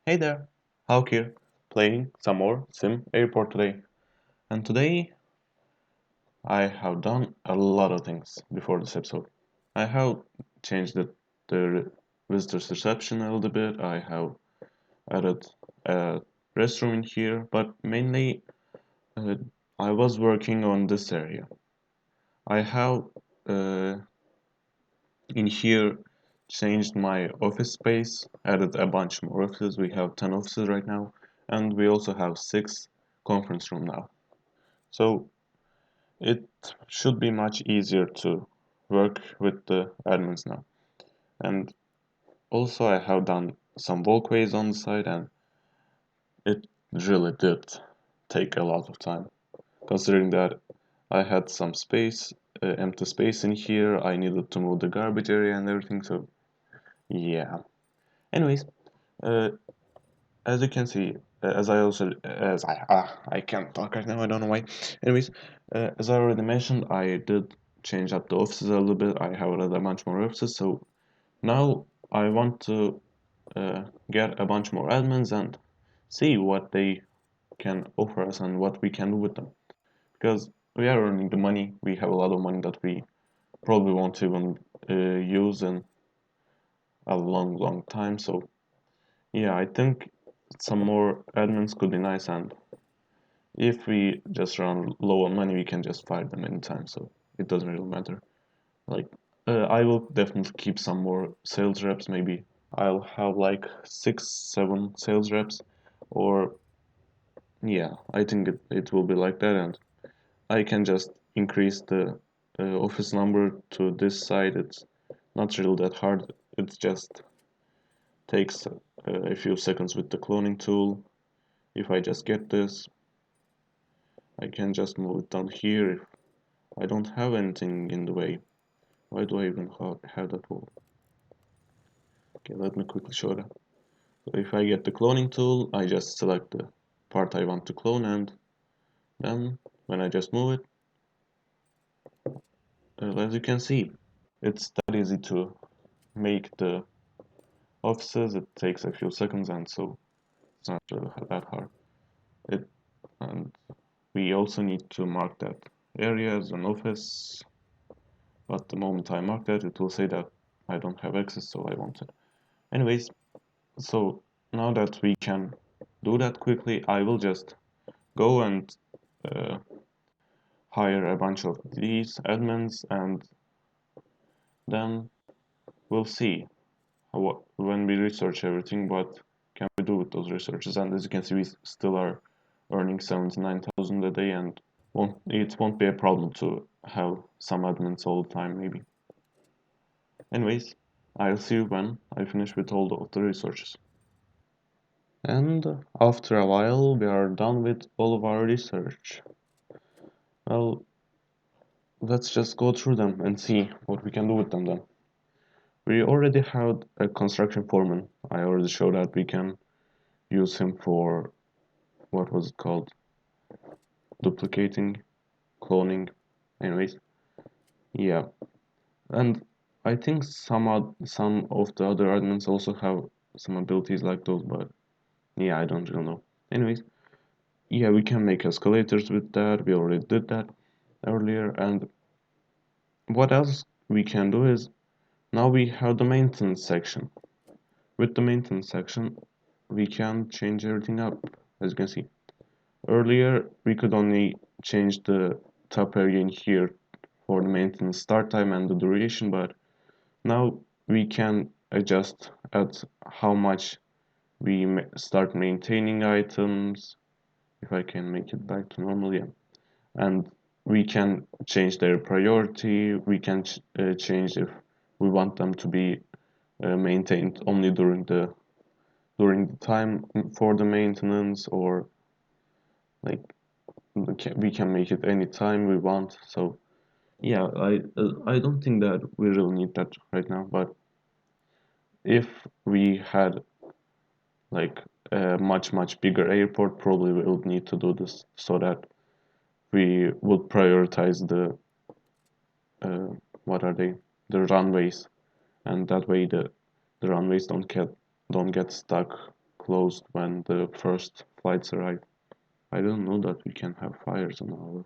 Hey there, Hawk here, playing some more SimAirport today. And today I have done a lot of things before this episode. I have changed the visitor's reception a little bit. I have added a restroom in here, but mainly uh, I was working on this area. I have uh, in here changed my office space, added a bunch more offices. We have 10 offices right now, and we also have 6 conference room now. So it should be much easier to work with the admins now. And also I have done some walkways on the side and it really did take a lot of time. Considering that I had some space, empty space in here, I needed to move the garbage area and everything, so yeah. Anyways, uh, as you can see, I can't talk right now. I don't know why. Anyways, as I already mentioned, I did change up the offices a little bit. I have added a bunch more offices, so now I want to get a bunch more admins and see what they can offer us and what we can do with them. Because we are earning the money, we have a lot of money that we probably won't even use in a long, long time. So yeah, I think some more admins could be nice, and if we just run low on money, we can just fire them anytime, so it doesn't really matter. Like, I will definitely keep some more sales reps, maybe I'll have like 6, 7 sales reps, or yeah, I think it will be like that, and I can just increase the office number to this side. It's not really that hard, it just takes a few seconds with the cloning tool. If I just get this, I can just move it down here if I don't have anything in the way. Why do I even have that wall? Okay, let me quickly show that. So if I get the cloning tool, I just select the part I want to clone, and then when I just move it, as you can see, it's that easy to make the offices. It takes a few seconds, and so it's not really that hard. It and we also need to mark that area as an office, but the moment I mark that, it will say that I don't have access, so I want it. Anyways, so now that we can do that quickly, I will just go and uh, hire a bunch of these admins, and then we'll see when we research everything what can we do with those researches. And as you can see, we still are earning 79,000 a day, and it won't be a problem to have some admins all the time, maybe. Anyways, I'll see you when I finish with all of the researches. And after a while, we are done with all of our research. Well, let's just go through them and see what we can do with them then. We already had a construction foreman. I already showed that we can use him for, what was it called? Duplicating, cloning, anyways. Yeah, and I think some of the other admins also have some abilities like those, but yeah, I don't really know. Anyways, yeah, we can make escalators with that. We already did that earlier, and what else we can do is now we have the maintenance section. With the maintenance section, we can change everything up, as you can see. Earlier, we could only change the top area in here for the maintenance start time and the duration, but now we can adjust at how much we start maintaining items, if I can make it back to normal, yeah. And we can change their priority, we can change if we want them to be maintained only during the time for the maintenance, or like we can make it any time we want. So yeah, I don't think that we really need that right now, but if we had like a much bigger airport, probably we would need to do this so that we would prioritize the uh, what are they, the runways, and that way the runways don't get stuck closed when the first flights arrive. I don't know that we can have fires on our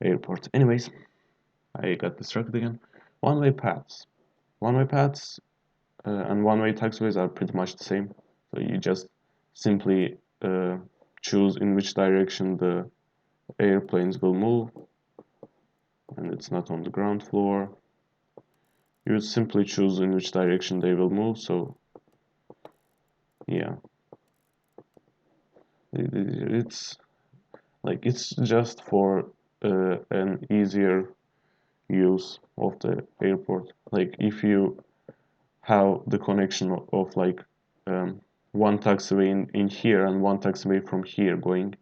airport. Anyways, I got distracted again. One-way paths. One-way paths and one-way taxiways are pretty much the same. So you just simply choose in which direction the airplanes will move, and it's not on the ground floor. You simply choose in which direction they will move. So yeah, it's like it's just for an easier use of the airport. Like if you have the connection of like one taxiway in here and one taxiway from here going,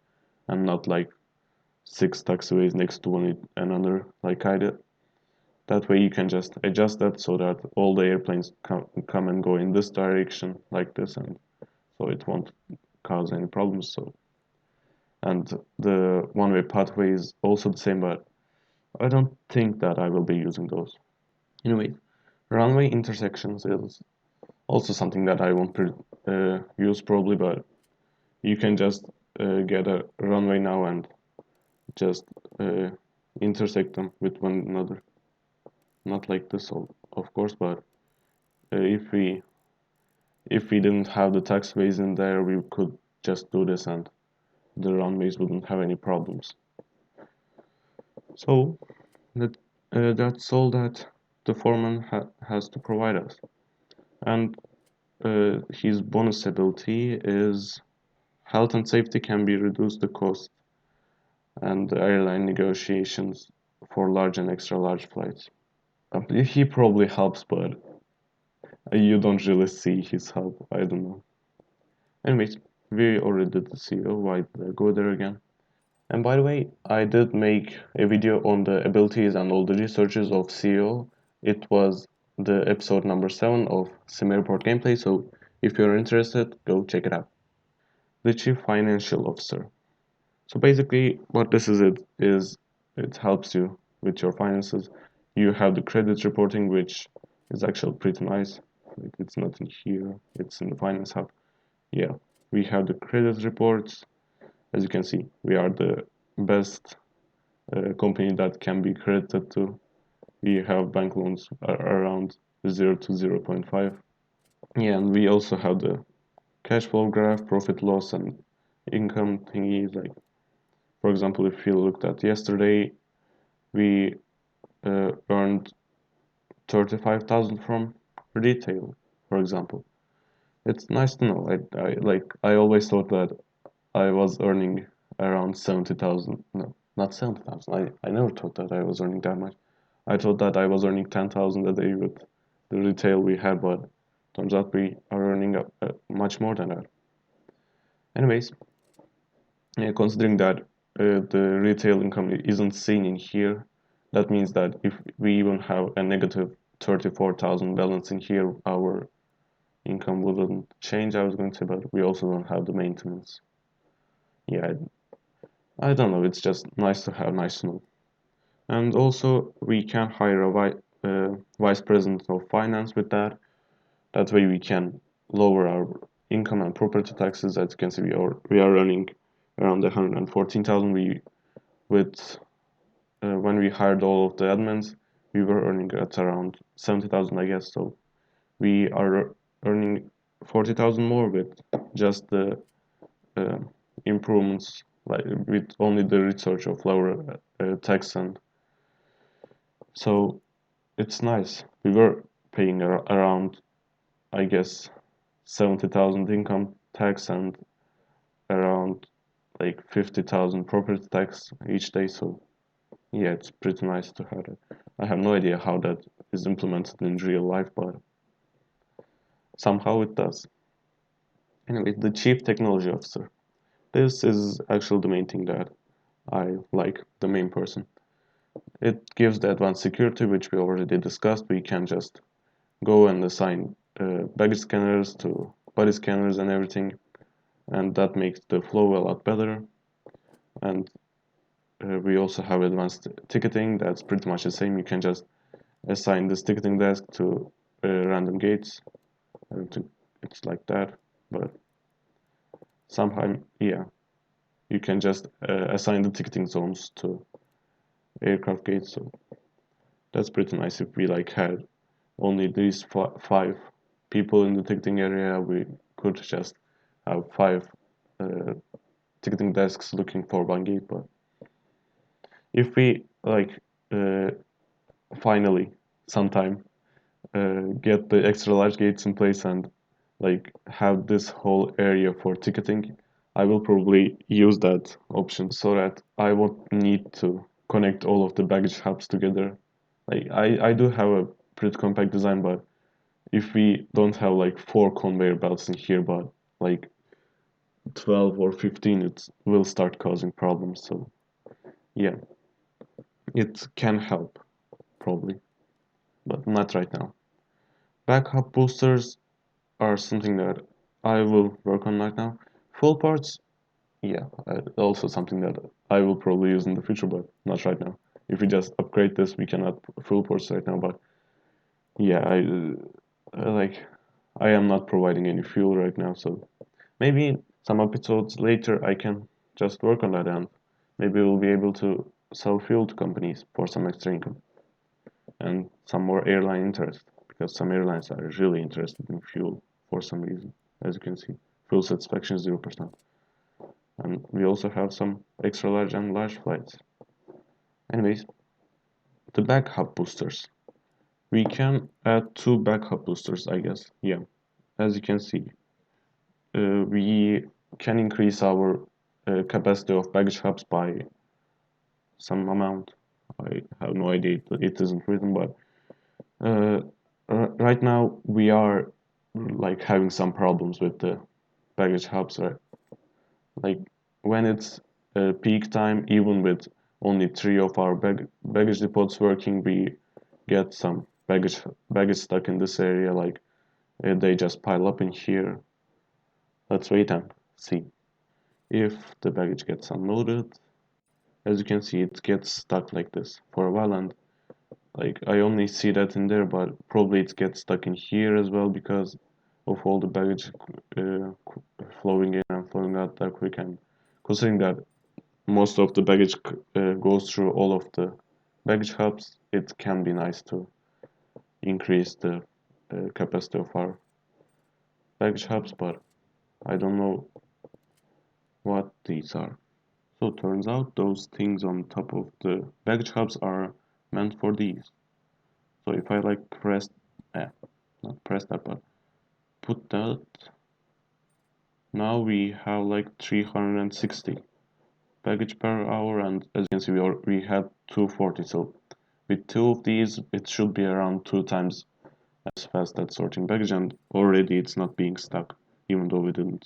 and not like six taxiways next to one another like I did. That way you can just adjust that so that all the airplanes come and go in this direction like this, and so it won't cause any problems. So, and the one-way pathway is also the same, but I don't think that I will be using those. Anyway, runway intersections is also something that I won't use probably, but you can just get a runway now and just uh, intersect them with one another. Not like this, of course, but if we didn't have the taxiways in there, we could just do this and the runways wouldn't have any problems. So that's all that the foreman has to provide us. And his bonus ability is health and safety can be reduced the cost and the airline negotiations for large and extra large flights. He probably helps, but you don't really see his help. I don't know. Anyways, we already did the CEO. Why did I go there again? And by the way, I did make a video on the abilities and all the researches of CEO. It was the episode number 7 of SimAirport gameplay, so if you're interested, go check it out. The Chief Financial Officer. So basically, what this is it helps you with your finances. You have the credit reporting, which is actually pretty nice. Like it's not in here; it's in the Finance Hub. Yeah, we have the credit reports. As you can see, we are the best company that can be credited to. We have bank loans around 0 to 0.5. Yeah, and we also have the cash flow graph, profit loss, and income thingy. Like, for example, if you looked at yesterday, we earned 35,000 from retail, for example. It's nice to know. I always thought that I was earning around 70,000. No, not 70,000. I never thought that I was earning that much. I thought that I was earning 10,000 a day with the retail we had, but turns out we are earning much more than that. Anyways, yeah, considering that the retail income isn't seen in here, that means that if we even have a negative 34,000 balance in here, our income wouldn't change, I was going to say, but we also don't have the maintenance. Yeah, I don't know, it's just nice to have, nice to know. And also, we can hire a vice president of finance with that. That way, we can lower our income and property taxes. As you can see, we are running around 114,000. With when we hired all of the admins, we were earning at around 70,000, I guess. So we are earning 40,000 more with just the uh, improvements, like with only the research of lower tax, and so it's nice. We were paying around, I guess, 70,000 income tax and around like 50,000 property tax each day. So yeah, it's pretty nice to have it. I have no idea how that is implemented in real life, but somehow it does. Anyway, the Chief Technology Officer. This is actually the main thing that I like, the main person. It gives the advanced security, which we already discussed. We can just go and assign baggage scanners to body scanners and everything, and that makes the flow a lot better. And we also have advanced ticketing. That's pretty much the same. You can just assign this ticketing desk to random gates. I don't think it's like that, but sometime, yeah, you can just assign the ticketing zones to aircraft gates. So that's pretty nice. If we like had only these five people in the ticketing area, we could just have five uh, ticketing desks looking for one gate. But if we like uh, finally sometime get the extra large gates in place and like have this whole area for ticketing, I will probably use that option so that I won't need to connect all of the baggage hubs together. Like I do have a pretty compact design, but if we don't have like four conveyor belts in here, but like 12 or 15, it will start causing problems. So yeah, it can help probably, but not right now. Backup boosters are something that I will work on right now. Full parts, yeah, also something that I will probably use in the future, but not right now. If we just upgrade this, we cannot full parts right now. But yeah, like I am not providing any fuel right now, so maybe some episodes later I can just work on that, and maybe we'll be able to sell fuel to companies for some extra income and some more airline interest, because some airlines are really interested in fuel for some reason. As you can see, fuel satisfaction is 0%. And we also have some extra large and large flights. Anyways, the backup boosters. We can add two backup boosters, I guess. Yeah, as you can see, we can increase our capacity of baggage hubs by some amount. I have no idea, it isn't written, but uh, right now we are like having some problems with the baggage hubs, right? Like when it's peak time, even with only three of our baggage depots working, we get some baggage stuck in this area. Like they just pile up in here. Let's wait and see if the baggage gets unloaded. As you can see, it gets stuck like this for a while, and like I only see that in there, but probably it gets stuck in here as well because of all the baggage flowing in and flowing out that quick. And considering that most of the baggage goes through all of the baggage hubs, it can be nice to increase the capacity of our baggage hubs, but I don't know what these are. So it turns out those things on top of the baggage hubs are meant for these. So if I like press, not press that, but put that, now we have like 360 baggage per hour, and as you can see, we had 240. So with two of these, it should be around two times as fast at sorting baggage, and already it's not being stuck, even though we didn't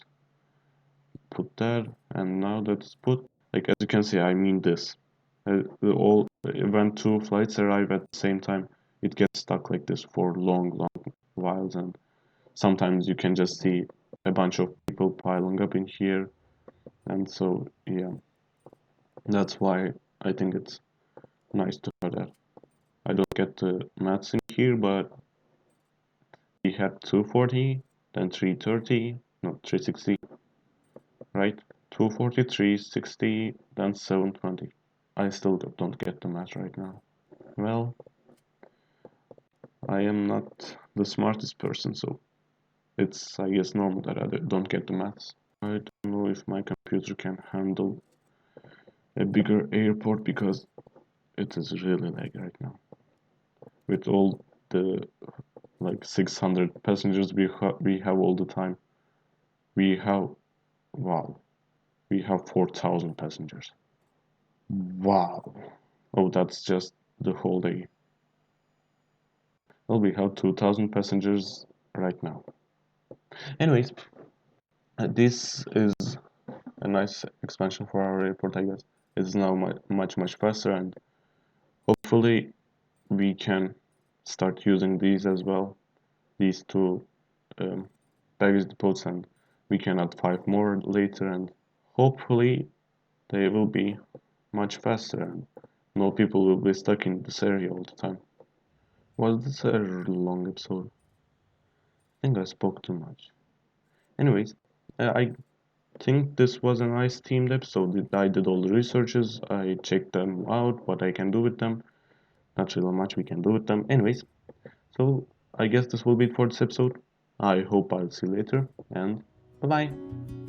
put that. And now that's put, like as you can see, I mean this. All when two flights arrive at the same time, it gets stuck like this for long whiles, and sometimes you can just see a bunch of people piling up in here, and so yeah, that's why I think it's nice to have that. I don't get the maths in here, but we had 240, then 330, no, 360, right? 240, 360, then 720. I still don't get the math right now. Well, I am not the smartest person, so it's, I guess, normal that I don't get the maths. I don't know if my computer can handle a bigger airport because it is really lag right now. With all the like 600 passengers we have all the time. We have, wow, we have 4,000 passengers. Wow. Oh, that's just the whole day. Well, we have 2,000 passengers right now. Anyways, this is a nice expansion for our airport, I guess. It's now much faster, and hopefully we can start using these as well. These two um, baggage depots, and we can add five more later, and hopefully they will be much faster and no people will be stuck in this area all the time. Was this a long episode? I think I spoke too much. Anyways, I think this was a nice themed episode. I did all the researches, I checked them out, what I can do with them. Not really much we can do with them. Anyways, so I guess this will be it for this episode. I hope I'll see you later, and bye bye.